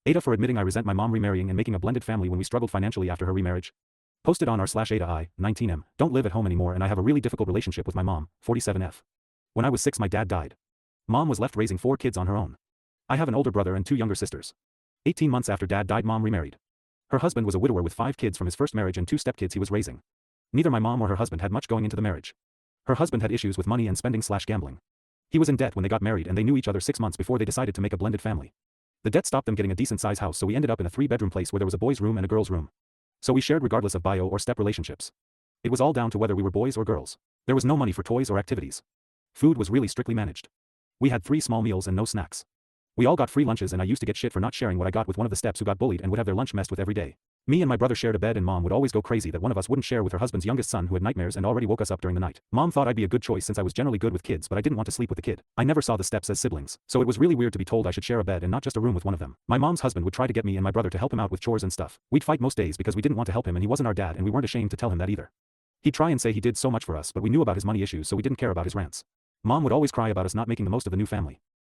AITAH for admitting I resent my mom remarrying and making a blended family when we struggled financially after her remarriage. Posted on r/AITAH 19M. Don't live at home anymore and I have a really difficult relationship with my mom, 47F. When I was 6 my dad died. Mom was left raising 4 kids on her own. I have an older brother and 2 younger sisters. 18 months after dad died mom remarried. Her husband was a widower with 5 kids from his first marriage and 2 stepkids he was raising. Neither my mom or her husband had much going into the marriage. Her husband had issues with money and spending/gambling. He was in debt when they got married and they knew each other 6 months before they decided to make a blended family. The debt stopped them getting a decent-sized house, so we ended up in a 3-bedroom place where there was a boys' room and a girls' room. So we shared regardless of bio or step relationships. It was all down to whether we were boys or girls. There was no money for toys or activities. Food was really strictly managed. We had 3 small meals and no snacks. We all got free lunches and I used to get shit for not sharing what I got with one of the steps who got bullied and would have their lunch messed with every day. Me and my brother shared a bed and mom would always go crazy that one of us wouldn't share with her husband's youngest son who had nightmares and already woke us up during the night. Mom thought I'd be a good choice since I was generally good with kids, but I didn't want to sleep with the kid. I never saw the steps as siblings, so it was really weird to be told I should share a bed and not just a room with one of them. My mom's husband would try to get me and my brother to help him out with chores and stuff. We'd fight most days because we didn't want to help him and he wasn't our dad and we weren't ashamed to tell him that either. He'd try and say he did so much for us, but we knew about his money issues so we didn't care about his rants. Mom would always cry about us not making the most of the new family.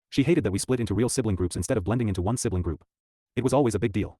She hated that we split into real sibling groups instead of blending into one sibling group. It was always a big deal.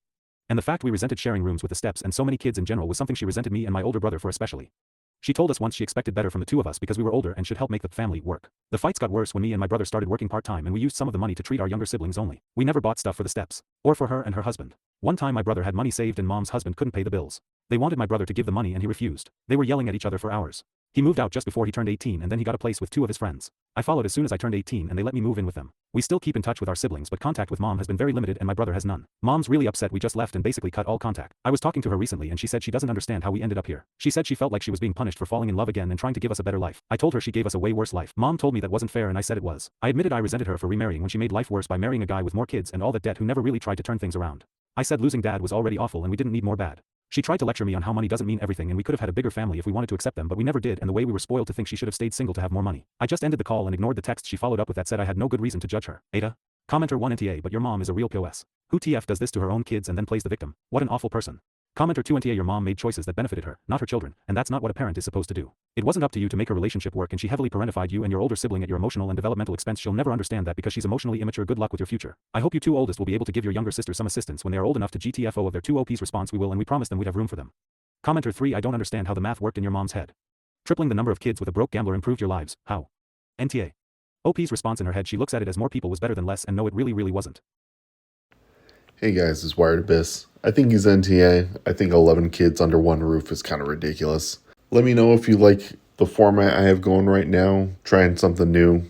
And the fact we resented sharing rooms with the steps and so many kids in general was something she resented me and my older brother for especially. She told us once she expected better from the 2 of us because we were older and should help make the family work. The fights got worse when me and my brother started working part-time and we used some of the money to treat our younger siblings only. We never bought stuff for the steps. Or for her and her husband. One time my brother had money saved and mom's husband couldn't pay the bills. They wanted my brother to give the money and he refused. They were yelling at each other for hours. He moved out just before he turned 18 and then he got a place with 2 of his friends. I followed as soon as I turned 18 and they let me move in with them. We still keep in touch with our siblings but contact with mom has been very limited and my brother has none. Mom's really upset we just left and basically cut all contact. I was talking to her recently and she said she doesn't understand how we ended up here. She said she felt like she was being punished for falling in love again and trying to give us a better life. I told her she gave us a way worse life. Mom told me that wasn't fair and I said it was. I admitted I resented her for remarrying when she made life worse by marrying a guy with more kids and all that debt who never really tried to turn things around. I said losing dad was already awful and we didn't need more bad. She tried to lecture me on how money doesn't mean everything and we could have had a bigger family if we wanted to accept them but we never did and the way we were spoiled to think she should have stayed single to have more money. I just ended the call and ignored the text she followed up with that said I had no good reason to judge her. AITAH. Commenter 1 NTA but your mom is a real POS. Who TF does this to her own kids and then plays the victim? What an awful person. Commenter 2 NTA your mom made choices that benefited her, not her children, and that's not what a parent is supposed to do. It wasn't up to you to make her relationship work and she heavily parentified you and your older sibling at your emotional and developmental expense. She'll never understand that because she's emotionally immature. Good luck with your future. I hope you 2 oldest will be able to give your younger sister some assistance when they are old enough to GTFO of their 2 OP's response we will and we promised them we'd have room for them. Commenter 3 I don't understand how the math worked in your mom's head. Tripling the number of kids with a broke gambler improved your lives, how? NTA. OP's response in her head she looks at it as more people was better than less and no it really wasn't. Hey guys, it's Wired Abyss. I think he's NTA. I think 11 kids under one roof is kind of ridiculous. Let me know if you like the format I have going right now, trying something new.